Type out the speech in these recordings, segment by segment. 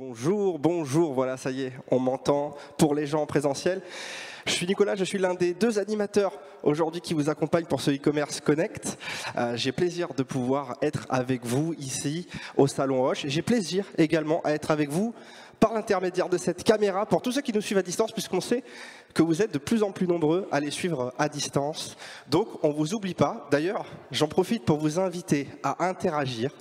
Bonjour, bonjour, voilà, ça y est, on m'entend pour les gens en présentiel. Je suis Nicolas, je suis l'un des deux animateurs aujourd'hui qui vous accompagnent pour ce e-commerce Connect. J'ai plaisir de pouvoir être avec vous ici au Salon Hoche. J'ai plaisir également à être avec vous par l'intermédiaire de cette caméra pour tous ceux qui nous suivent à distance, puisqu'on sait que vous êtes de plus en plus nombreux à les suivre à distance. Donc on ne vous oublie pas. D'ailleurs, j'en profite pour vous inviter à interagir.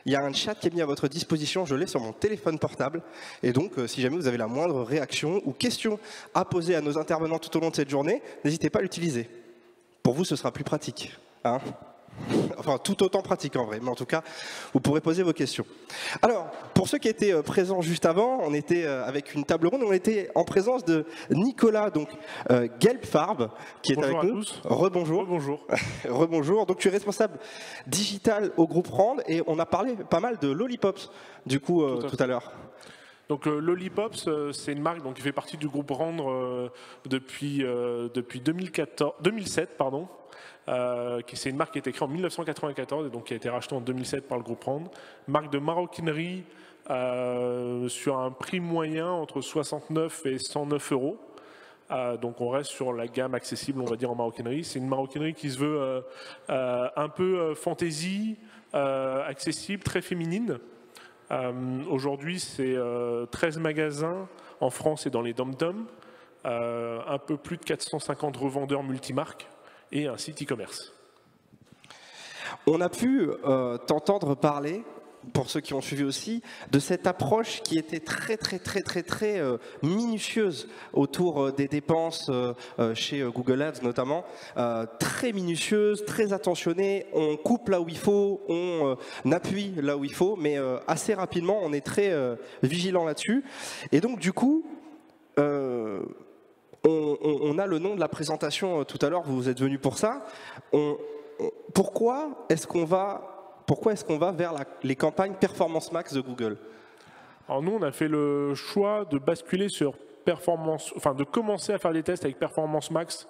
Il y a un chat qui est mis à votre disposition, je l'ai sur mon téléphone portable. Et donc, si jamais vous avez la moindre réaction ou question à poser à nos intervenants tout au long de cette journée, n'hésitez pas à l'utiliser. Pour vous, ce sera plus pratique. Hein ? Enfin, tout autant pratique en vrai, mais en tout cas, vous pourrez poser vos questions. Alors, pour ceux qui étaient présents juste avant, on était avec une table ronde, on était en présence de Nicolas, donc Gelbfarb, qui est Bonjour avec à nous. tous. Rebonjour. Rebonjour. Rebonjour. Donc, tu es responsable digital au groupe Rand et on a parlé pas mal de Lollipops, du coup, tout à l'heure. Donc Lollipops, c'est une marque qui fait partie du groupe Rand depuis 2007, pardon. C'est une marque qui a été créée en 1994 et donc qui a été rachetée en 2007 par le groupe Rand. Marque de maroquinerie sur un prix moyen entre 69 et 109 euros. Donc on reste sur la gamme accessible, on va dire, en maroquinerie. C'est une maroquinerie qui se veut un peu fantaisie, accessible, très féminine. Aujourd'hui, c'est 13 magasins en France et dans les dom-toms, un peu plus de 450 revendeurs multimarques et un site e-commerce. On a pu t'entendre parler, pour ceux qui ont suivi aussi, de cette approche qui était très minutieuse autour des dépenses chez Google Ads notamment, très minutieuse, très attentionnée, on coupe là où il faut, on appuie là où il faut, mais assez rapidement on est très vigilant là-dessus. Et donc du coup, on a le nom de la présentation tout à l'heure, vous êtes venu pour ça. Pourquoi est-ce qu'on va vers les campagnes Performance Max de Google? Alors nous, on a fait le choix de basculer sur de commencer à faire des tests avec Performance Max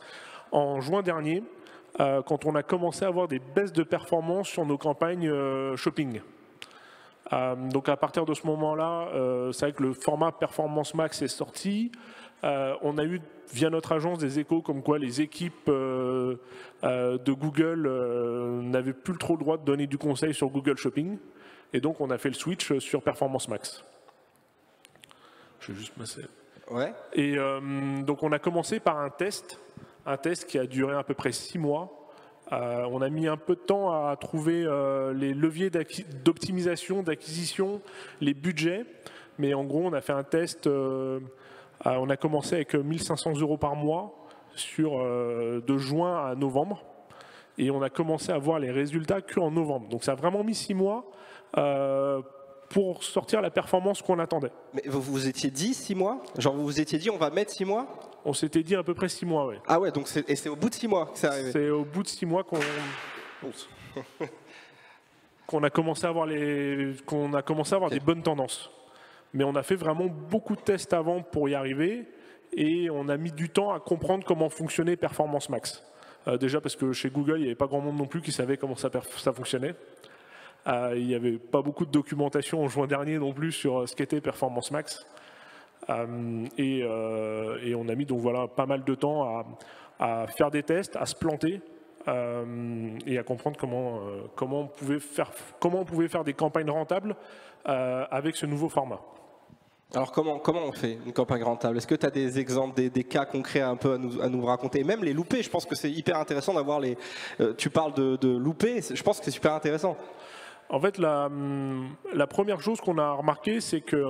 en juin dernier, quand on a commencé à avoir des baisses de performance sur nos campagnes shopping. Donc à partir de ce moment-là, c'est vrai que le format Performance Max est sorti. On a eu via notre agence des échos comme quoi les équipes de Google n'avaient plus trop le droit de donner du conseil sur Google Shopping. Et donc on a fait le switch sur Performance Max. Je vais juste passer. Ouais. Et donc on a commencé par un test qui a duré à peu près 6 mois. On a mis un peu de temps à trouver les leviers d'optimisation, d'acquisition, les budgets. Mais en gros, on a fait un test, on a commencé avec 1 500 € par mois de juin à novembre. Et on a commencé à voir les résultats qu'en novembre. Donc ça a vraiment mis 6 mois pour sortir la performance qu'on attendait. Mais vous vous étiez dit 6 mois? Genre vous vous étiez dit on va mettre 6 mois? On s'était dit à peu près 6 mois, oui. Ah ouais, donc c'est au bout de 6 mois que c'est arrivé. C'est au bout de 6 mois qu'on a commencé à avoir des bonnes tendances. Mais on a fait vraiment beaucoup de tests avant pour y arriver et on a mis du temps à comprendre comment fonctionnait Performance Max. Déjà parce que chez Google, il n'y avait pas grand monde non plus qui savait comment ça fonctionnait. Il n'y avait pas beaucoup de documentation en juin dernier non plus sur ce qu'était Performance Max. Et on a mis donc voilà pas mal de temps à faire des tests, à se planter et à comprendre comment on pouvait faire des campagnes rentables avec ce nouveau format. Alors comment on fait une campagne rentable? Est-ce que tu as des exemples, des cas concrets un peu à nous raconter? Et même les loupés, je pense que c'est hyper intéressant d'avoir les... tu parles de loupés, je pense que c'est super intéressant. En fait, la première chose qu'on a remarqué, c'est que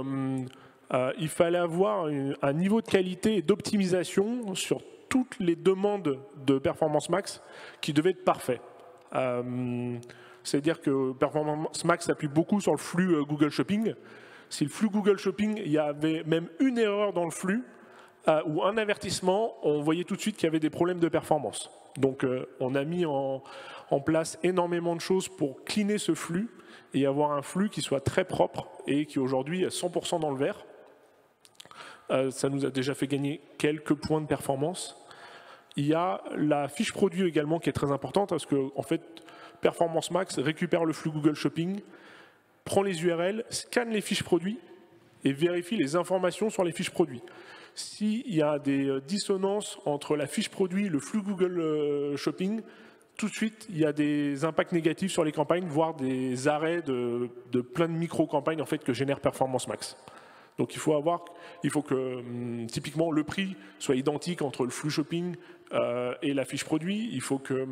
il fallait avoir un niveau de qualité et d'optimisation sur toutes les demandes de Performance Max qui devaient être parfait. C'est-à-dire que Performance Max s'appuie beaucoup sur le flux Google Shopping. Si le flux Google Shopping, il y avait même une erreur dans le flux ou un avertissement, on voyait tout de suite qu'il y avait des problèmes de performance. Donc on a mis en place énormément de choses pour cleaner ce flux et avoir un flux qui soit très propre et qui aujourd'hui est 100% dans le vert. Ça nous a déjà fait gagner quelques points de performance. Il y a la fiche produit également qui est très importante parce que en fait, Performance Max récupère le flux Google Shopping, prend les URL, scanne les fiches produits et vérifie les informations sur les fiches produits. S'il y a des dissonances entre la fiche produit et le flux Google Shopping, tout de suite, il y a des impacts négatifs sur les campagnes, voire des arrêts de plein de micro-campagnes en fait, que génère Performance Max. Donc il faut que typiquement le prix soit identique entre le flux shopping et la fiche produit. Il faut que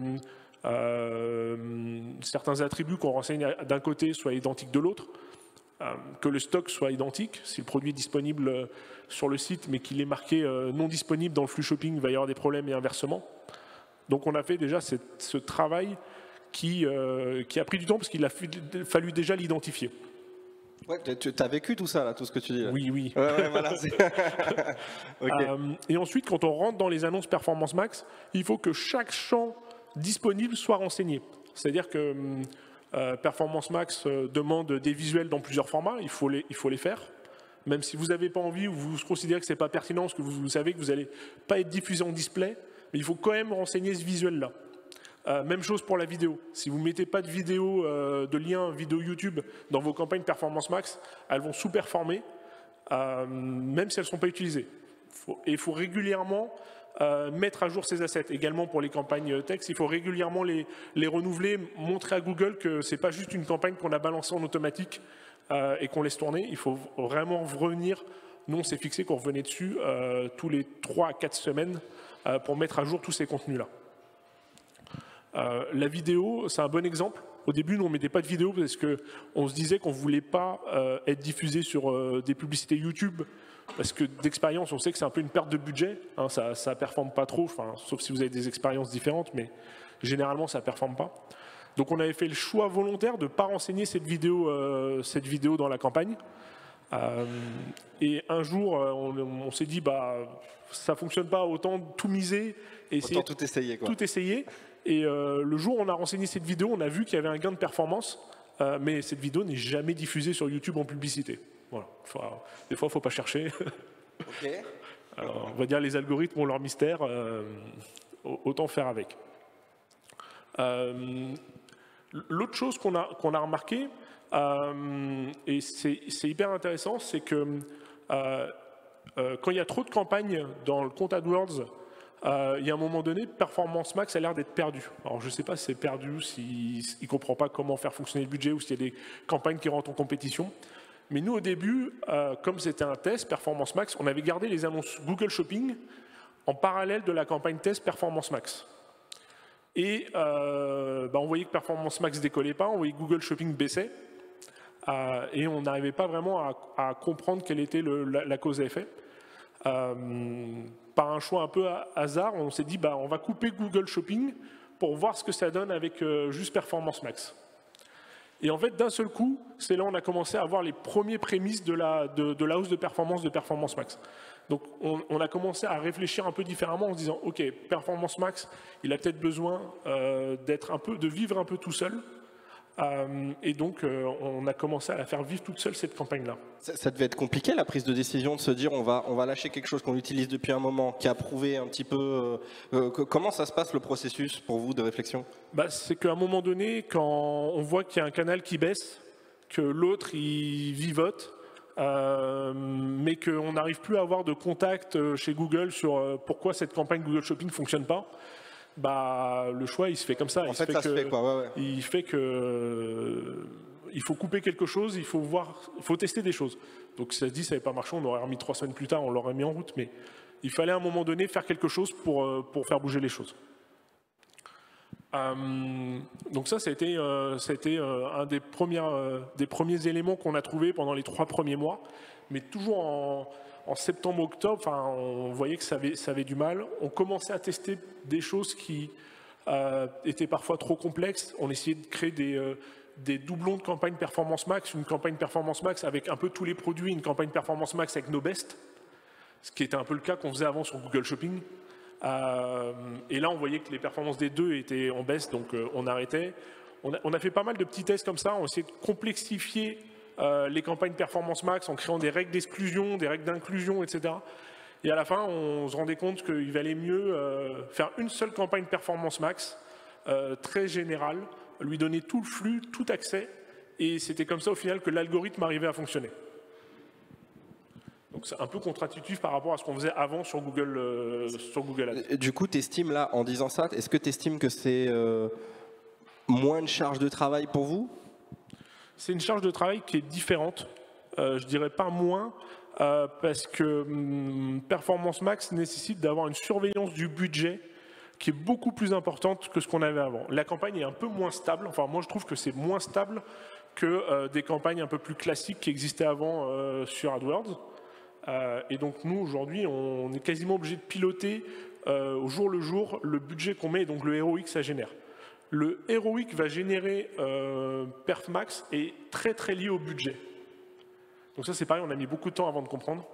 certains attributs qu'on renseigne d'un côté soient identiques de l'autre. Que le stock soit identique. Si le produit est disponible sur le site mais qu'il est marqué non disponible dans le flux shopping, il va y avoir des problèmes et inversement. Donc on a fait déjà ce travail qui a pris du temps parce qu'il a fallu déjà l'identifier. Ouais, tu as vécu tout ça, là, tout ce que tu dis là. Oui, oui. Ouais, voilà, okay. Et ensuite, quand on rentre dans les annonces Performance Max, il faut que chaque champ disponible soit renseigné. C'est-à-dire que Performance Max demande des visuels dans plusieurs formats, il faut les faire. Même si vous n'avez pas envie ou vous considérez que ce n'est pas pertinent, parce que vous savez que vous n'allez pas être diffusé en display, mais il faut quand même renseigner ce visuel-là. Même chose pour la vidéo. Si vous ne mettez pas de vidéo, de lien vidéo YouTube dans vos campagnes Performance Max, elles vont sous-performer, même si elles ne sont pas utilisées. Et il faut régulièrement mettre à jour ces assets. Également pour les campagnes texte, il faut régulièrement les renouveler, montrer à Google que ce n'est pas juste une campagne qu'on a balancée en automatique et qu'on laisse tourner. Il faut vraiment revenir. Nous, on s'est fixé qu'on revenait dessus tous les 3 à 4 semaines pour mettre à jour tous ces contenus-là. La vidéo, c'est un bon exemple. Au début, nous, on ne mettait pas de vidéo parce qu'on se disait qu'on ne voulait pas être diffusé sur des publicités YouTube parce que d'expérience, on sait que c'est un peu une perte de budget. Hein, ça ne performe pas trop, sauf si vous avez des expériences différentes, mais généralement, ça ne performe pas. Donc, on avait fait le choix volontaire de ne pas renseigner cette vidéo dans la campagne. Et un jour, on s'est dit, ça ne fonctionne pas, autant tout miser et essayer, tout essayer, quoi. Tout essayer. Et le jour où on a renseigné cette vidéo, on a vu qu'il y avait un gain de performance, mais cette vidéo n'est jamais diffusée sur YouTube en publicité. Voilà. Des fois, il ne faut pas chercher. Okay. Alors, on va dire les algorithmes ont leur mystère, autant faire avec. L'autre chose qu'on a remarqué, et c'est hyper intéressant, c'est que quand il y a trop de campagnes dans le compte AdWords, il y a un moment donné, Performance Max a l'air d'être perdu. Alors je ne sais pas si c'est perdu, s'il ne comprend pas comment faire fonctionner le budget ou s'il y a des campagnes qui rentrent en compétition. Mais nous, au début, comme c'était un test, Performance Max, on avait gardé les annonces Google Shopping en parallèle de la campagne test Performance Max. Et on voyait que Performance Max ne décollait pas, on voyait que Google Shopping baissait. Et on n'arrivait pas vraiment à comprendre quelle était la cause à effet. Par un choix un peu hasard, on s'est dit on va couper Google Shopping pour voir ce que ça donne avec juste Performance Max. Et en fait, d'un seul coup, c'est là où on a commencé à avoir les premiers prémices de la hausse de Performance Max. Donc on a commencé à réfléchir un peu différemment en se disant ok, Performance Max, il a peut-être besoin de vivre un peu tout seul. Et donc, on a commencé à la faire vivre toute seule, cette campagne-là. Ça devait être compliqué, la prise de décision, de se dire on va lâcher quelque chose qu'on utilise depuis un moment, qui a prouvé un petit peu... comment ça se passe, le processus, pour vous, de réflexion? C'est qu'à un moment donné, quand on voit qu'il y a un canal qui baisse, que l'autre, il vivote, mais qu'on n'arrive plus à avoir de contact chez Google sur pourquoi cette campagne Google Shopping ne fonctionne pas, le choix, il se fait comme ça. En fait, ça se fait, quoi. Ouais. Il fait que il faut couper quelque chose, il faut tester des choses. Donc, si ça se dit, ça n'avait pas marché, on aurait remis 3 semaines plus tard, on l'aurait mis en route. Mais il fallait à un moment donné faire quelque chose pour faire bouger les choses. Donc ça a été un des premiers éléments qu'on a trouvé pendant les 3 premiers mois. Mais toujours en septembre-octobre, on voyait que ça avait du mal. On commençait à tester des choses qui étaient parfois trop complexes. On essayait de créer des doublons de campagne Performance Max, une campagne Performance Max avec un peu tous les produits, une campagne Performance Max avec nos best, ce qui était un peu le cas qu'on faisait avant sur Google Shopping. Et là, on voyait que les performances des deux étaient en baisse, donc on arrêtait. On a fait pas mal de petits tests comme ça, on essayait de complexifier les campagnes Performance Max en créant des règles d'exclusion, des règles d'inclusion, etc. Et à la fin, on se rendait compte qu'il valait mieux faire une seule campagne Performance Max, très générale, lui donner tout le flux, tout accès, et c'était comme ça au final que l'algorithme arrivait à fonctionner. Donc c'est un peu contre-intuitif par rapport à ce qu'on faisait avant sur Google Ads. Du coup, tu estimes là, en disant ça, est-ce que tu estimes que c'est moins de charge de travail pour vous? C'est une charge de travail qui est différente. Je dirais pas moins, parce que Performance Max nécessite d'avoir une surveillance du budget qui est beaucoup plus importante que ce qu'on avait avant. La campagne est un peu moins stable. Enfin, moi, je trouve que c'est moins stable que des campagnes un peu plus classiques qui existaient avant sur AdWords. Et donc, nous, aujourd'hui, on est quasiment obligé de piloter au jour le jour le budget qu'on met et donc le ROI que ça génère. Le ROI que va générer Perf Max est très, très lié au budget. Donc ça, c'est pareil, on a mis beaucoup de temps avant de comprendre.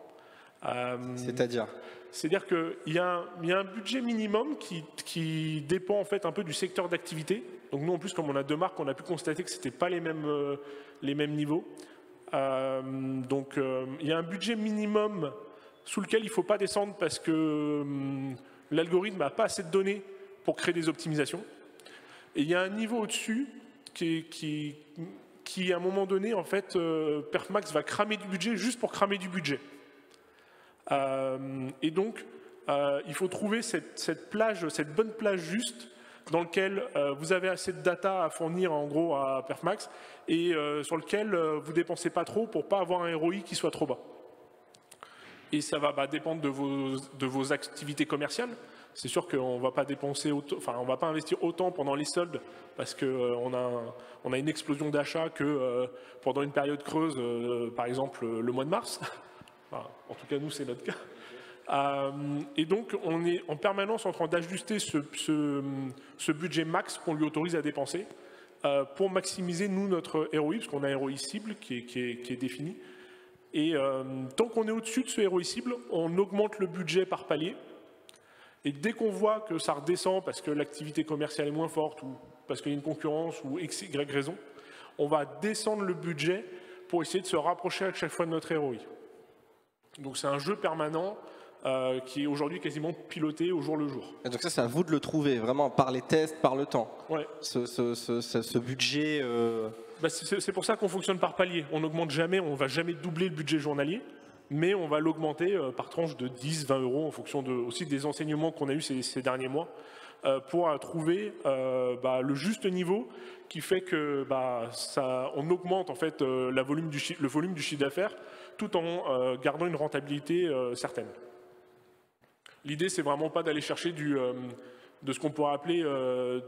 C'est-à-dire? C'est-à-dire qu'il y a un budget minimum qui dépend en fait un peu du secteur d'activité. Donc nous, en plus, comme on a deux marques, on a pu constater que ce n'étaient pas les mêmes niveaux. Donc il y a un budget minimum sous lequel il ne faut pas descendre parce que l'algorithme n'a pas assez de données pour créer des optimisations. Et il y a un niveau au-dessus qui, à un moment donné, en fait, Perfmax va cramer du budget juste pour cramer du budget. Et donc, il faut trouver cette bonne plage juste dans laquelle vous avez assez de data à fournir en gros à Perfmax et sur lequel vous ne dépensez pas trop pour ne pas avoir un ROI qui soit trop bas. Et ça va dépendre de vos activités commerciales. C'est sûr qu'on ne va pas dépenser on va pas investir autant pendant les soldes parce qu'on a une explosion d'achats que pendant une période creuse, par exemple le mois de mars. Enfin, en tout cas, nous, c'est notre cas. Et donc, on est en permanence en train d'ajuster ce budget max qu'on lui autorise à dépenser pour maximiser, nous, notre ROI, parce qu'on a un ROI cible qui est défini. Et tant qu'on est au-dessus de ce ROI cible, on augmente le budget par palier. Et dès qu'on voit que ça redescend parce que l'activité commerciale est moins forte ou parce qu'il y a une concurrence ou X, Y raison, on va descendre le budget pour essayer de se rapprocher à chaque fois de notre ROI. Donc c'est un jeu permanent qui est aujourd'hui quasiment piloté au jour le jour. Et donc ça, c'est à vous de le trouver, vraiment par les tests, par le temps. Ouais. Ce budget... C'est pour ça qu'on fonctionne par palier. On n'augmente jamais, on ne va jamais doubler le budget journalier, mais on va l'augmenter par tranche de 10, 20 euros en fonction aussi des enseignements qu'on a eus ces derniers mois pour trouver le juste niveau qui fait que on augmente en fait le volume du chiffre d'affaires tout en gardant une rentabilité certaine. L'idée, c'est vraiment pas d'aller chercher de ce qu'on pourrait appeler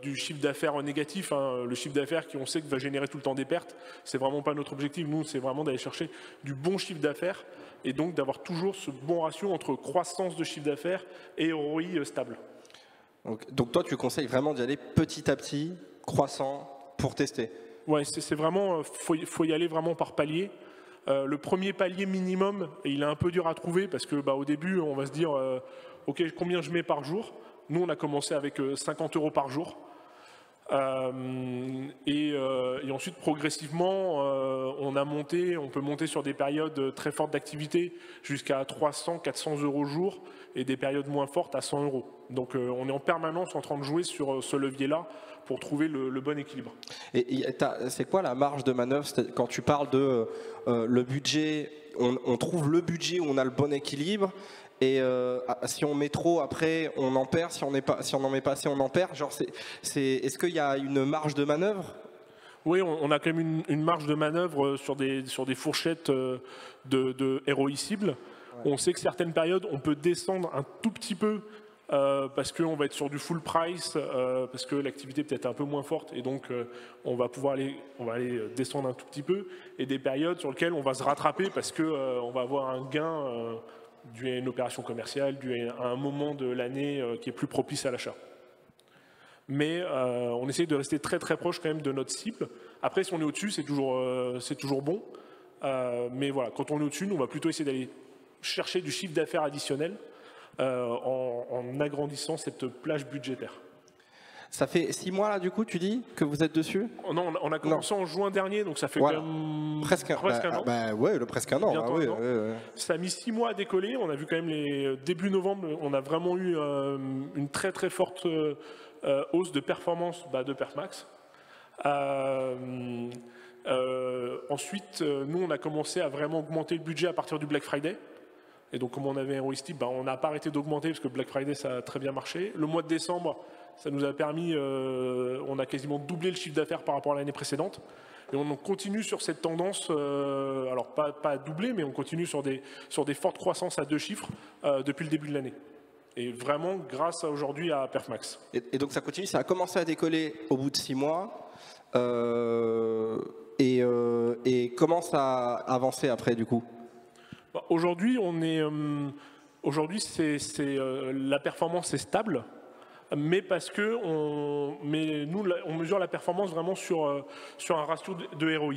du chiffre d'affaires négatif, hein, le chiffre d'affaires qui on sait que va générer tout le temps des pertes. C'est vraiment pas notre objectif. Nous, c'est vraiment d'aller chercher du bon chiffre d'affaires et donc d'avoir toujours ce bon ratio entre croissance de chiffre d'affaires et ROI stable. Donc toi, tu conseilles vraiment d'y aller petit à petit, croissant, pour tester? Ouais, c'est vraiment, faut y aller vraiment par palier. Le premier palier minimum, il est un peu dur à trouver parce que au début, on va se dire ok, combien je mets par jour? Nous, on a commencé avec 50 euros par jour. Et ensuite, progressivement, on peut monter sur des périodes très fortes d'activité jusqu'à 300, 400 euros jour et des périodes moins fortes à 100 euros. Donc, on est en permanence en train de jouer sur ce levier-là pour trouver le bon équilibre. Et c'est quoi la marge de manœuvre quand tu parles de le budget, on trouve le budget où on a le bon équilibre? Et si on met trop, après, on en perd. Si on n'en met pas assez, on en perd. Est-ce qu'il y a une marge de manœuvre? Oui, on a quand même une marge de manœuvre sur des fourchettes de ROI cible. Ouais. On sait que certaines périodes, on peut descendre un tout petit peu parce qu'on va être sur du full price, parce que l'activité peut être un peu moins forte. Et donc, on va aller descendre un tout petit peu. Et des périodes sur lesquelles on va se rattraper parce qu'on va avoir un gain dû à une opération commerciale, dû à un moment de l'année qui est plus propice à l'achat. Mais on essaye de rester très très proche quand même de notre cible. Après, si on est au-dessus, c'est toujours bon. Mais voilà, quand on est au-dessus, on va plutôt essayer d'aller chercher du chiffre d'affaires additionnel en agrandissant cette plage budgétaire. Ça fait 6 mois là du coup, tu dis, que vous êtes dessus? Non, on a commencé en juin dernier, donc ça fait quand même presque un an. Ouais, presque un an. Ouais. Ça a mis 6 mois à décoller. On a vu quand même les début novembre, on a vraiment eu une très très forte hausse de performance de Perfmax. Ensuite, nous, on a commencé à vraiment augmenter le budget à partir du Black Friday. Et donc, comme on avait un heuristique, on n'a pas arrêté d'augmenter parce que Black Friday, ça a très bien marché. Le mois de décembre, ça nous a permis, on a quasiment doublé le chiffre d'affaires par rapport à l'année précédente. Et on continue sur cette tendance, alors pas à doubler, mais on continue sur des fortes croissances à 2 chiffres depuis le début de l'année. Et vraiment grâce aujourd'hui à Perfmax. Et donc ça continue, ça a commencé à décoller au bout de 6 mois. Et comment ça a avancé après du coup? Aujourd'hui, la performance est stable, mais parce que nous, on mesure la performance vraiment sur un ratio de ROI.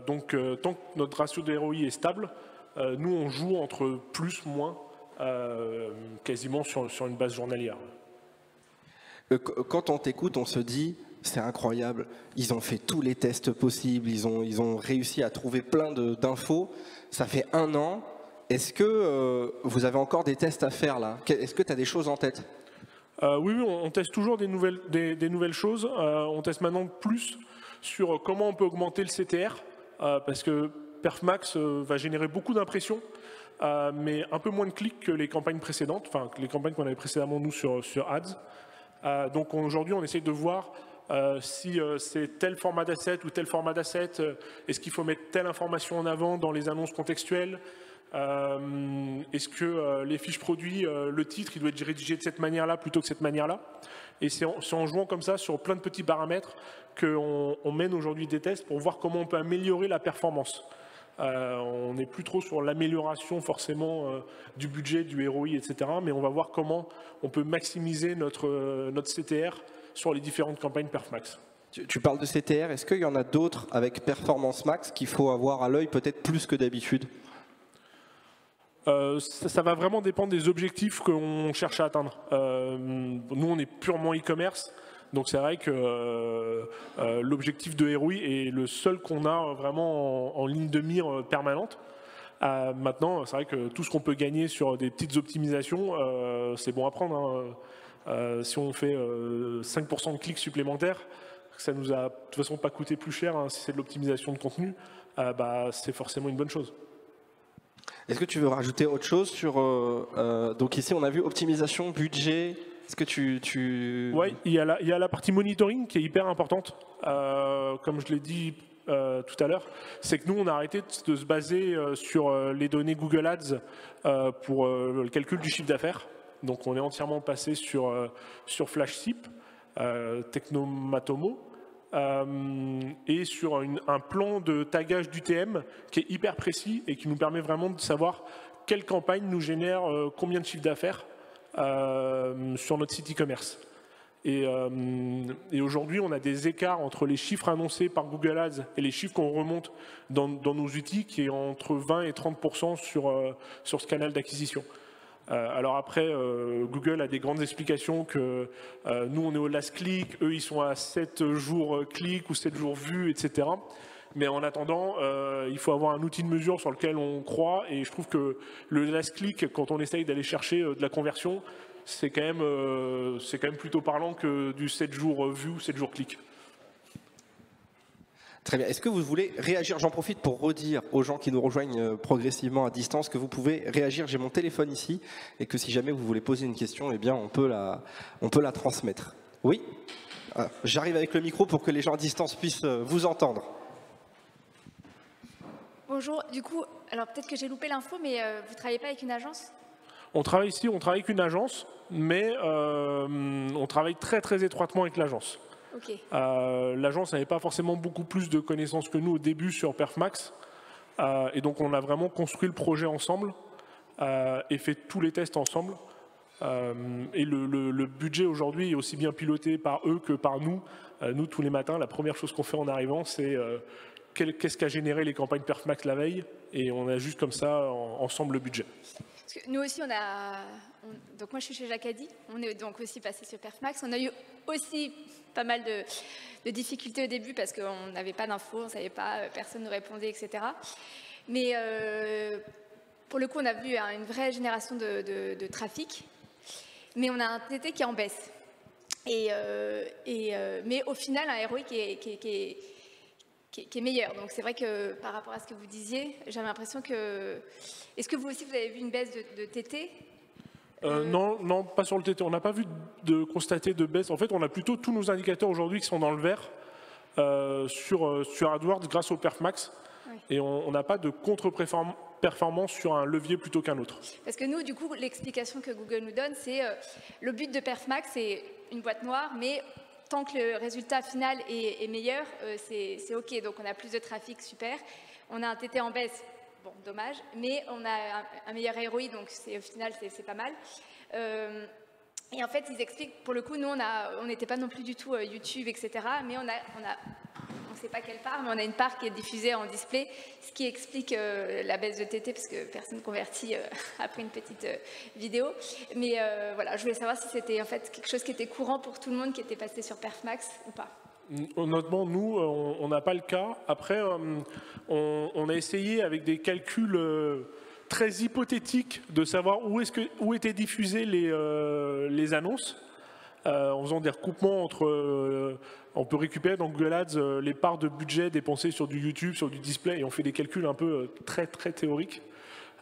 Donc, tant que notre ratio de ROI est stable, nous, on joue entre plus, moins, quasiment sur une base journalière. Quand on t'écoute, on se dit, c'est incroyable, ils ont fait tous les tests possibles, ils ont réussi à trouver plein d'infos. Ça fait 1 an. Est-ce que vous avez encore des tests à faire là? Est-ce que tu as des choses en tête? Oui, on teste toujours des nouvelles choses. On teste maintenant plus sur comment on peut augmenter le CTR, parce que Perfmax va générer beaucoup d'impressions, mais un peu moins de clics que les campagnes précédentes, enfin les campagnes qu'on avait précédemment nous sur Ads. Donc aujourd'hui, on essaie de voir si c'est tel format d'asset ou tel format d'asset, est-ce qu'il faut mettre telle information en avant dans les annonces contextuelles, est-ce que les fiches produits, le titre, il doit être rédigé de cette manière-là plutôt que cette manière-là. Et c'est en jouant comme ça sur plein de petits paramètres qu'on mène aujourd'hui des tests pour voir comment on peut améliorer la performance. On n'est plus trop sur l'amélioration forcément du budget, du ROI, etc. Mais on va voir comment on peut maximiser notre CTR sur les différentes campagnes Perfmax. Tu parles de CTR, est-ce qu'il y en a d'autres avec Performance Max qu'il faut avoir à l'œil peut-être plus que d'habitude? Ça va vraiment dépendre des objectifs qu'on cherche à atteindre. Nous, on est purement e-commerce, donc c'est vrai que l'objectif de ROI est le seul qu'on a vraiment en ligne de mire permanente. Maintenant, c'est vrai que tout ce qu'on peut gagner sur des petites optimisations, c'est bon à prendre. Si on fait 5% de clics supplémentaires, ça nous a de toute façon pas coûté plus cher, si c'est de l'optimisation de contenu, c'est forcément une bonne chose. Est-ce que tu veux rajouter autre chose sur donc ici on a vu optimisation, budget. Est-ce que tu... Oui, il y a la partie monitoring qui est hyper importante. Comme je l'ai dit tout à l'heure, c'est que nous on a arrêté de se baser sur les données Google Ads pour le calcul du chiffre d'affaires. Donc on est entièrement passé sur FlashSip, Technomatomo, et sur un plan de tagage d'UTM qui est hyper précis et qui nous permet vraiment de savoir quelle campagne nous génère combien de chiffre d'affaires sur notre site e-commerce. Et aujourd'hui, on a des écarts entre les chiffres annoncés par Google Ads et les chiffres qu'on remonte dans nos outils qui est entre 20 et 30% sur ce canal d'acquisition. Alors après, Google a des grandes explications que nous, on est au last click, eux, ils sont à 7 jours clic ou 7 jours vus, etc. Mais en attendant, il faut avoir un outil de mesure sur lequel on croit. Et je trouve que le last click, quand on essaye d'aller chercher de la conversion, c'est quand même plutôt parlant que du 7 jours vu ou 7 jours clic. Très bien. Est-ce que vous voulez réagir? J'en profite pour redire aux gens qui nous rejoignent progressivement à distance que vous pouvez réagir. J'ai mon téléphone ici et que si jamais vous voulez poser une question, eh bien on peut la transmettre. Oui. J'arrive avec le micro pour que les gens à distance puissent vous entendre. Bonjour. Du coup, alors peut-être que j'ai loupé l'info, mais vous ne travaillez pas avec une agence? On travaille avec une agence, mais on travaille très très étroitement avec l'agence. Okay. L'agence n'avait pas forcément beaucoup plus de connaissances que nous au début sur Perfmax, et donc on a vraiment construit le projet ensemble et fait tous les tests ensemble. Et le budget aujourd'hui est aussi bien piloté par eux que par nous. Nous, tous les matins, la première chose qu'on fait en arrivant, c'est qu'est-ce qu'a généré les campagnes Perfmax la veille, et on ajuste comme ça ensemble le budget. Parce que nous aussi, donc moi je suis chez Jacadi, on est donc aussi passé sur Perfmax. On a eu aussi pas mal de difficultés au début parce qu'on n'avait pas d'infos, on ne savait pas, personne ne nous répondait, etc. Mais pour le coup, on a vu une vraie génération de trafic, mais on a un TT qui est en baisse. Mais au final, un ROI qui qui est meilleur. Donc c'est vrai que par rapport à ce que vous disiez, j'avais l'impression que... Est-ce que vous aussi, vous avez vu une baisse de TT? Non, non, pas sur le TT. On n'a pas vu de constater de baisse. En fait, on a plutôt tous nos indicateurs aujourd'hui qui sont dans le vert sur AdWords grâce au PerfMax. Oui. Et on n'a pas de contre-performance sur un levier plutôt qu'un autre. Parce que nous, du coup, l'explication que Google nous donne, c'est le but de PerfMax, c'est une boîte noire, mais tant que le résultat final est meilleur, c'est OK. Donc, on a plus de trafic, super. On a un TT en baisse, bon, dommage, mais on a un meilleur ROI, donc au final, c'est pas mal. Et en fait, ils expliquent, pour le coup, nous, on n'était pas non plus du tout YouTube, etc., mais on ne sait pas quelle part, mais on a une part qui est diffusée en display, ce qui explique la baisse de TT, parce que personne convertit après une petite vidéo. Mais voilà, je voulais savoir si c'était en fait quelque chose qui était courant pour tout le monde qui était passé sur PerfMax ou pas. Honnêtement, nous, on n'a pas le cas. Après, on a essayé avec des calculs très hypothétiques de savoir où étaient diffusées les annonces, en faisant des recoupements entre... on peut récupérer dans Google Ads les parts de budget dépensées sur du YouTube, sur du display, et on fait des calculs un peu très théoriques.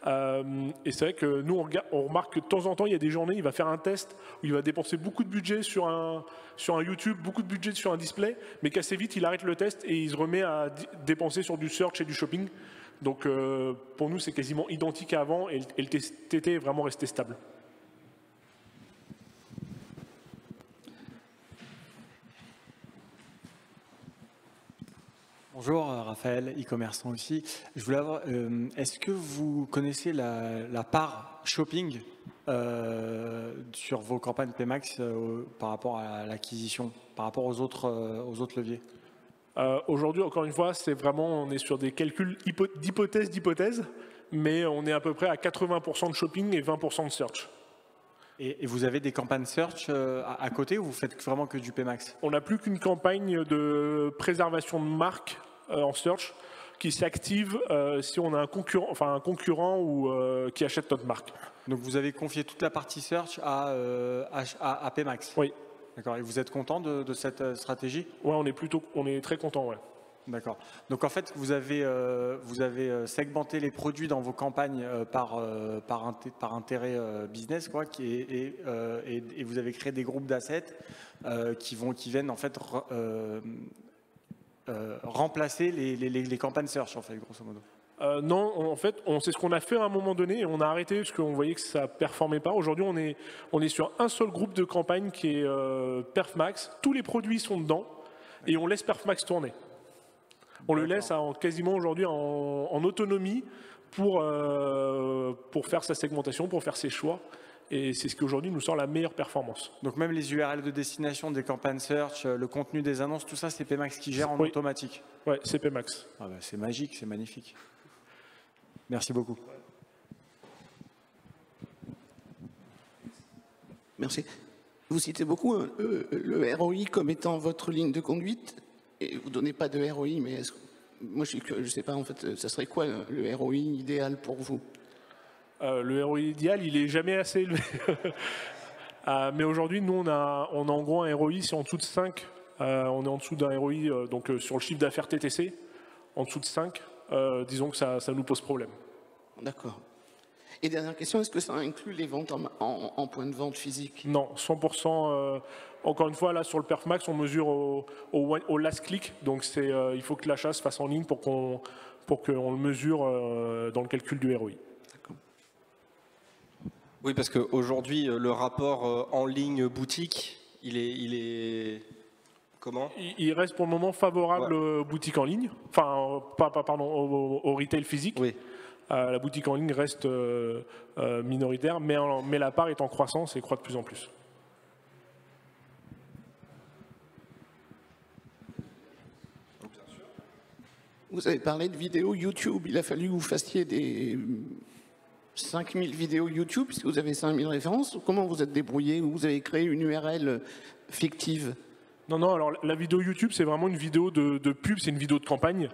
Et c'est vrai que nous, on remarque que de temps en temps, il y a des journées, il va faire un test où il va dépenser beaucoup de budget sur un YouTube, beaucoup de budget sur un display, mais qu'assez vite, il arrête le test et il se remet à dépenser sur du search et du shopping. Donc pour nous, c'est quasiment identique à avant et le TT est vraiment resté stable. Bonjour, Raphaël, e-commerçant aussi. Je voulais avoir, est-ce que vous connaissez la part shopping sur vos campagnes PMax par rapport à l'acquisition, par rapport aux autres leviers? Aujourd'hui, encore une fois, on est sur des calculs d'hypothèses, mais on est à peu près à 80% de shopping et 20% de search. Et vous avez des campagnes search à côté ou vous faites vraiment que du PMax? On n'a plus qu'une campagne de préservation de marque en search qui s'active si on a un concurrent ou qui achète notre marque. Donc vous avez confié toute la partie search à PMax? Oui. D'accord. Et vous êtes content de cette stratégie? Oui, on est très content, ouais. D'accord. Donc en fait, vous avez segmenté les produits dans vos campagnes par intérêt business, quoi, et vous avez créé des groupes d'assets qui viennent en fait remplacer les campagnes search, en fait, grosso modo. Non, en fait, c'est ce qu'on a fait à un moment donné et on a arrêté parce qu'on voyait que ça ne performait pas. Aujourd'hui, on est sur un seul groupe de campagne qui est PerfMax. Tous les produits sont dedans et on laisse PerfMax tourner. On le laisse quasiment aujourd'hui en autonomie pour faire sa segmentation, pour faire ses choix. Et c'est ce qui aujourd'hui nous sort la meilleure performance. Donc même les URL de destination des campagnes search, le contenu des annonces, tout ça, c'est PMax qui gère en automatique? Oui, c'est PMax. Ah bah, c'est magique, c'est magnifique. Merci beaucoup. Merci. Vous citez beaucoup le ROI comme étant votre ligne de conduite. Et vous ne donnez pas de ROI, mais moi je ne sais pas en fait, ça serait quoi le ROI idéal pour vous? Le ROI idéal, il n'est jamais assez élevé. Mais aujourd'hui, nous, on a en gros un ROI, c'est en dessous de 5. On est en dessous d'un ROI donc, sur le chiffre d'affaires TTC, en dessous de 5. Disons que ça nous pose problème. D'accord. Et dernière question, est-ce que ça inclut les ventes en point de vente physique? Non, 100%. Encore une fois, là, sur le PerfMax, on mesure au last click. Donc, il faut que l'achat se fasse en ligne pour qu'on le mesure dans le calcul du ROI. Oui, parce qu'aujourd'hui, le rapport en ligne boutique, il est comment? Il reste pour le moment favorable boutique en ligne. Enfin, au retail physique. Oui. La boutique en ligne reste minoritaire, mais la part est en croissance et croît de plus en plus. Vous avez parlé de vidéos YouTube. Il a fallu que vous fassiez des 5000 vidéos YouTube, puisque vous avez 5000 références. Comment vous êtes débrouillé? Vous avez créé une URL fictive? Non, alors la vidéo YouTube, c'est vraiment une vidéo de pub, c'est une vidéo de campagne.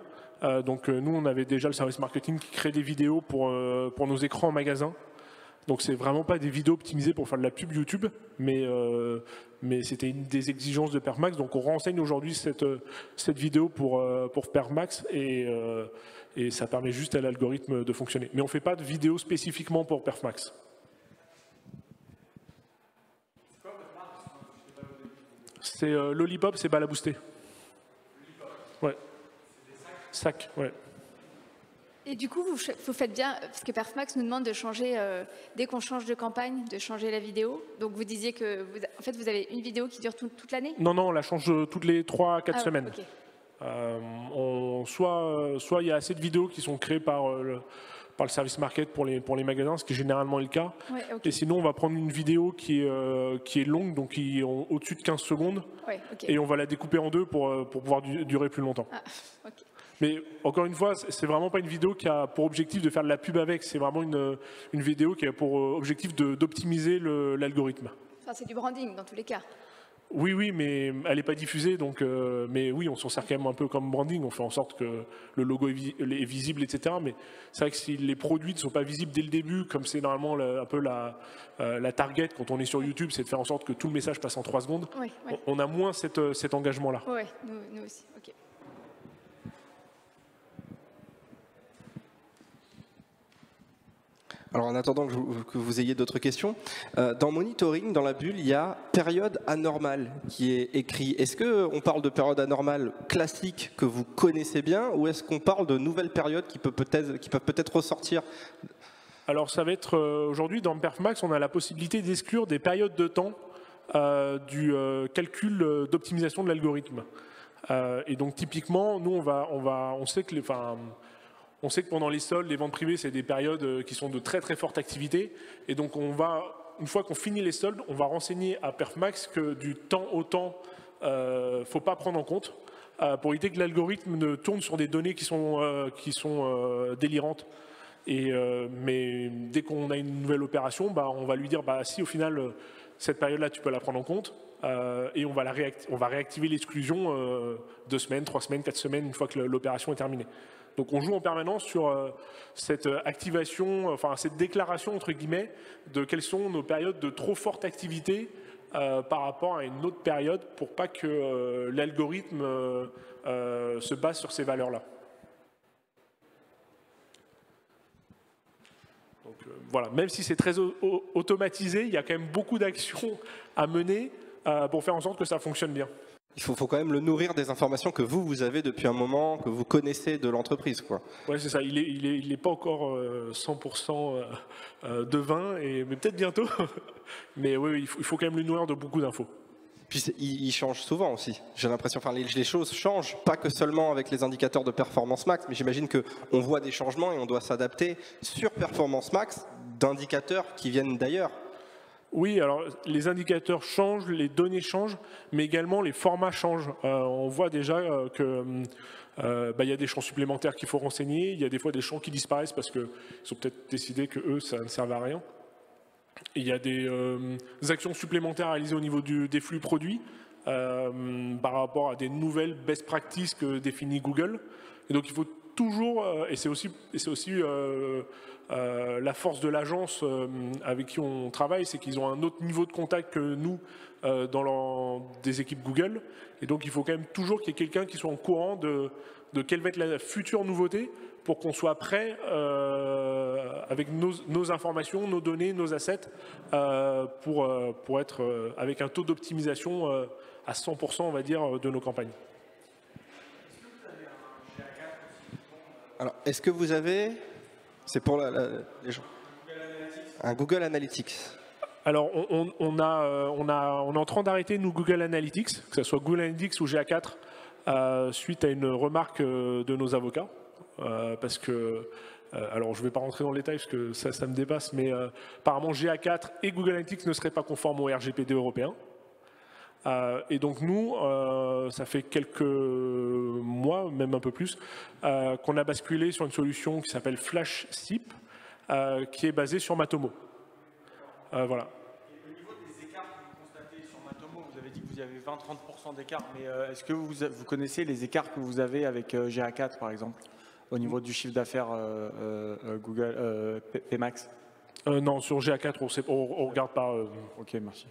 Donc nous, on avait déjà le service marketing qui crée des vidéos pour nos écrans en magasin. Donc c'est vraiment pas des vidéos optimisées pour faire de la pub YouTube, mais c'était une des exigences de Perfmax. Donc on renseigne aujourd'hui cette vidéo pour Perfmax et ça permet juste à l'algorithme de fonctionner. Mais on ne fait pas de vidéo spécifiquement pour Perfmax. C'est Lollipop, c'est Balaboosté. Ouais. Sac, ouais. Et du coup, vous faites bien, parce que Perfmax nous demande de changer, dès qu'on change de campagne, de changer la vidéo. Donc vous disiez que en fait, vous avez une vidéo qui dure toute l'année? Non, on la change toutes les 3-4 semaines. Okay. Soit il y a assez de vidéos qui sont créées par le service market pour les magasins, ce qui est généralement le cas. Ouais, okay. Et sinon, on va prendre une vidéo qui est longue, donc qui est au-dessus de 15 secondes, et on va la découper en deux pour pouvoir durer plus longtemps. Ah, okay. Mais encore une fois, c'est vraiment pas une vidéo qui a pour objectif de faire de la pub avec, c'est vraiment une vidéo qui a pour objectif d'optimiser l'algorithme. Enfin, c'est du branding dans tous les cas. Oui, mais elle n'est pas diffusée, donc, mais oui, on s'en sert quand même un peu comme branding, on fait en sorte que le logo est visible, etc. Mais c'est vrai que si les produits ne sont pas visibles dès le début, comme c'est normalement un peu la target quand on est sur YouTube, c'est de faire en sorte que tout le message passe en 3 secondes, oui. On a moins cet engagement-là. Oui, nous aussi, ok. Alors en attendant que vous ayez d'autres questions, dans monitoring, dans la bulle, il y a période anormale qui est écrit. Est-ce qu'on parle de période anormale classique que vous connaissez bien ou est-ce qu'on parle de nouvelles périodes qui peuvent peut-être ressortir? Alors ça va être, aujourd'hui dans Perfmax, on a la possibilité d'exclure des périodes de temps du calcul d'optimisation de l'algorithme. Et donc typiquement, nous on sait que on sait que pendant les soldes, les ventes privées, c'est des périodes qui sont de très très forte activité. Et donc une fois qu'on finit les soldes, on va renseigner à Perfmax que du temps au temps, ne faut pas prendre en compte pour éviter que l'algorithme ne tourne sur des données qui sont délirantes. Mais dès qu'on a une nouvelle opération, on va lui dire si au final cette période-là tu peux la prendre en compte et on va réactiver l'exclusion 2 semaines, 3 semaines, 4 semaines une fois que l'opération est terminée. Donc on joue en permanence sur cette activation, enfin cette déclaration entre guillemets de quelles sont nos périodes de trop forte activité par rapport à une autre période pour pas que l'algorithme se base sur ces valeurs-là. Donc voilà, même si c'est très automatisé, il y a quand même beaucoup d'actions à mener pour faire en sorte que ça fonctionne bien. Il faut quand même le nourrir des informations que vous avez depuis un moment, que vous connaissez de l'entreprise. Oui, c'est ça. Il n'est pas encore 100% de vin, mais peut-être bientôt. Mais oui, il faut quand même le nourrir de beaucoup d'infos. Puis il change souvent aussi. J'ai l'impression, les choses changent, pas que seulement avec les indicateurs de Performance Max, mais j'imagine qu'on voit des changements et on doit s'adapter sur Performance Max d'indicateurs qui viennent d'ailleurs. Oui, alors les indicateurs changent, les données changent, mais également les formats changent. On voit déjà qu'il y a des champs supplémentaires qu'il faut renseigner, il y a des fois des champs qui disparaissent parce qu'ils ont peut-être décidé que eux, ça ne servait à rien. Et il y a des actions supplémentaires à réaliser au niveau des flux produits par rapport à des nouvelles best practices que définit Google. Et donc il faut toujours, et c'est aussi la force de l'agence avec qui on travaille, c'est qu'ils ont un autre niveau de contact que nous dans des équipes Google. Et donc il faut quand même toujours qu'il y ait quelqu'un qui soit au courant de quelle va être la future nouveauté pour qu'on soit prêt avec nos informations, nos données, nos assets pour être avec un taux d'optimisation à 100%, on va dire, de nos campagnes. Alors, est-ce que vous avez, c'est pour les gens, un Google Analytics? Alors, on est en train d'arrêter nous Google Analytics, que ce soit Google Analytics ou GA4, suite à une remarque de nos avocats, parce que, alors je ne vais pas rentrer dans le détail parce que ça me dépasse, mais apparemment GA4 et Google Analytics ne seraient pas conformes au RGPD européen. Et donc nous, ça fait quelques mois, même un peu plus, qu'on a basculé sur une solution qui s'appelle FlashSip, qui est basée sur Matomo. Voilà. Et au niveau des écarts que vous constatez sur Matomo, vous avez dit que vous avez 20-30% d'écart, mais est-ce que vous connaissez les écarts que vous avez avec GA4 par exemple, au niveau du chiffre d'affaires Google Pmax? Non, sur GA4, on regarde pas. Ok, merci.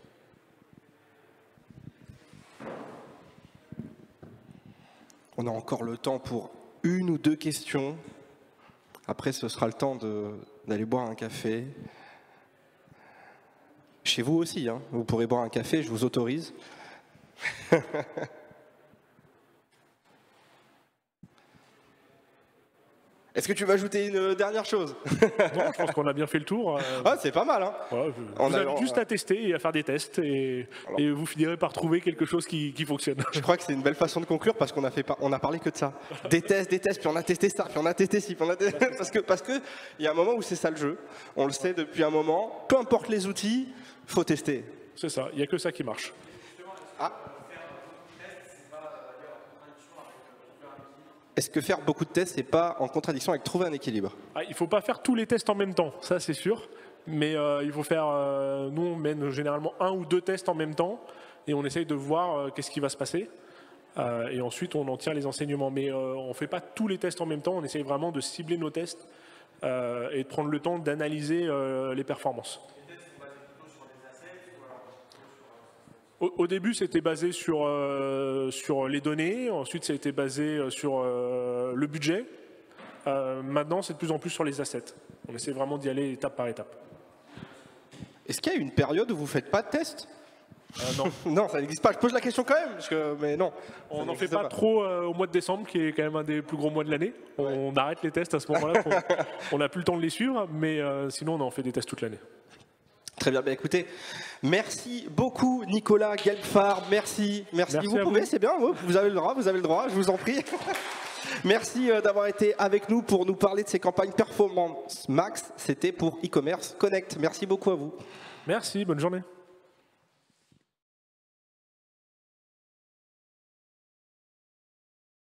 On a encore le temps pour 1 ou 2 questions. Après, ce sera le temps d'aller boire un café. Chez vous aussi, hein, vous pourrez boire un café, je vous autorise. Est-ce que tu vas ajouter une dernière chose? Non, je pense qu'on a bien fait le tour. Ah, c'est pas mal. Hein. Ouais, vous avez juste à tester et à faire des tests et vous finirez par trouver quelque chose qui fonctionne. Je crois que c'est une belle façon de conclure parce qu'on a parlé que de ça. Des tests, puis on a testé ça, puis on a testé ci, puis on a testé... parce que il y a un moment où c'est ça le jeu. On le sait depuis un moment. Peu importe les outils, faut tester. C'est ça. Il n'y a que ça qui marche. Ah. Est-ce que faire beaucoup de tests, c'est pas en contradiction avec trouver un équilibre? Il ne faut pas faire tous les tests en même temps, ça c'est sûr. Mais il faut faire, nous on mène généralement 1 ou 2 tests en même temps et on essaye de voir qu'est-ce qui va se passer. Et ensuite on en tire les enseignements. Mais on ne fait pas tous les tests en même temps, on essaye vraiment de cibler nos tests et de prendre le temps d'analyser les performances. Au début, c'était basé sur les données. Ensuite, ça a été basé sur le budget. Maintenant, c'est de plus en plus sur les assets. On essaie vraiment d'y aller étape par étape. Est-ce qu'il y a une période où vous ne faites pas de test? Non. Non, ça n'existe pas. Je pose la question quand même, mais non. On n'en fait pas trop au mois de décembre, qui est quand même un des plus gros mois de l'année. Ouais. On arrête les tests à ce moment-là. On n'a plus le temps de les suivre, mais sinon, on en fait des tests toute l'année. Très bien, écoutez, merci beaucoup Nicolas Gelbfarb, merci. Vous pouvez, c'est bien, vous avez le droit, je vous en prie. Merci d'avoir été avec nous pour nous parler de ces campagnes Performance Max, c'était pour e-commerce Connect. Merci beaucoup à vous. Merci, bonne journée.